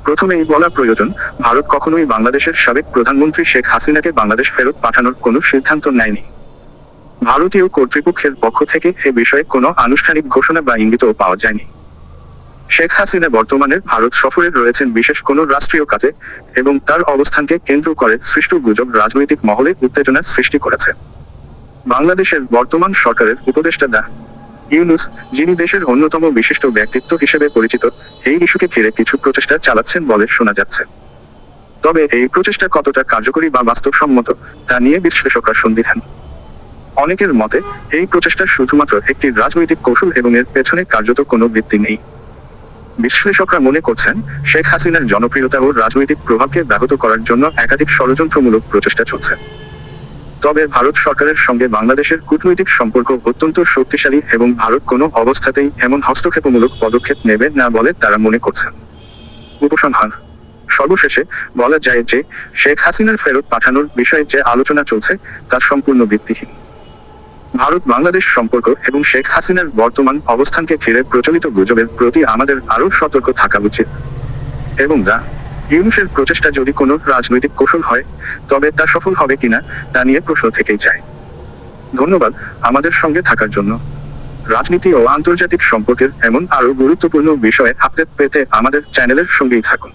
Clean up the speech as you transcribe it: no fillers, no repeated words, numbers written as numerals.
প্রথমেই বলা প্রয়োজন, ভারত কখনোই বাংলাদেশের সাবেক প্রধানমন্ত্রী শেখ হাসিনাকে বাংলাদেশ ফেরত পাঠানোর কোনো সিদ্ধান্ত নেয়নি। ভারতীয় কর্তৃপক্ষের পক্ষ থেকে এ বিষয়ে কোনো আনুষ্ঠানিক ঘোষণা বা ইঙ্গিতও পাওয়া যায়নি। শেখ হাসিনা বর্তমানে ভারত সফরে রয়েছেন বিশেষ কোনো রাষ্ট্রীয় কাজে, এবং তার অবস্থানকে কেন্দ্র করে সৃষ্ট গুজব রাজনৈতিক মহলে উত্তেজনা সৃষ্টি করেছে। বাংলাদেশের বর্তমান সরকারের উপদেষ্টা ডা. ইউনূস, যিনি দেশের অন্যতম বিশিষ্ট ব্যক্তিত্ব হিসেবে পরিচিত, এই ইস্যুকে ঘিরে কিছু প্রচেষ্টা চালাচ্ছেন বলে শোনা যাচ্ছে। তবে এই প্রচেষ্টা কতটা কার্যকরী বা বাস্তবসম্মত তা নিয়ে বিশ্লেষকরা সন্দিহান। অনেকের মতে, এই প্রচেষ্টা শুধুমাত্র একটি রাজনৈতিক কৌশল এবং এর পেছনে কার্যত কোনো ভিত্তি নেই। বিশ্লেষকরা মনে করছেন, শেখ হাসিনার জনপ্রিয়তা ও রাজনৈতিক প্রভাবকে ব্যাহত করার জন্য একাধিক ষড়যন্ত্রমূলক প্রচেষ্টা চলছে। তবে ভারত সরকারের সঙ্গে বাংলাদেশের কূটনৈতিক সম্পর্ক অত্যন্ত শক্তিশালী এবং ভারত কোনো অবস্থাতেই এমন হস্তক্ষেপমূলক পদক্ষেপ নেবে না বলে তারা মনে করছেন। উপসংহার: সর্বশেষে বলা যায় যে, শেখ হাসিনার ফেরত পাঠানোর বিষয়ে যে আলোচনা চলছে তা সম্পূর্ণ ভিত্তিহীন। ভারত বাংলাদেশ সম্পর্ক এবং শেখ হাসিনার বর্তমান অবস্থানকে ঘিরে প্রচলিত গুজবের প্রতি আমাদের আরও সতর্ক থাকা উচিত। এবং ডা. ইউনূসের প্রচেষ্টা যদি কোনো রাজনৈতিক কৌশল হয়, তবে তা সফল হবে কিনা তা নিয়ে প্রশ্ন থেকেই যায়। ধন্যবাদ আমাদের সঙ্গে থাকার জন্য। রাজনীতি ও আন্তর্জাতিক সম্পর্কের এমন আরও গুরুত্বপূর্ণ বিষয়ে আপডেট পেতে আমাদের চ্যানেলের সঙ্গেই থাকুন।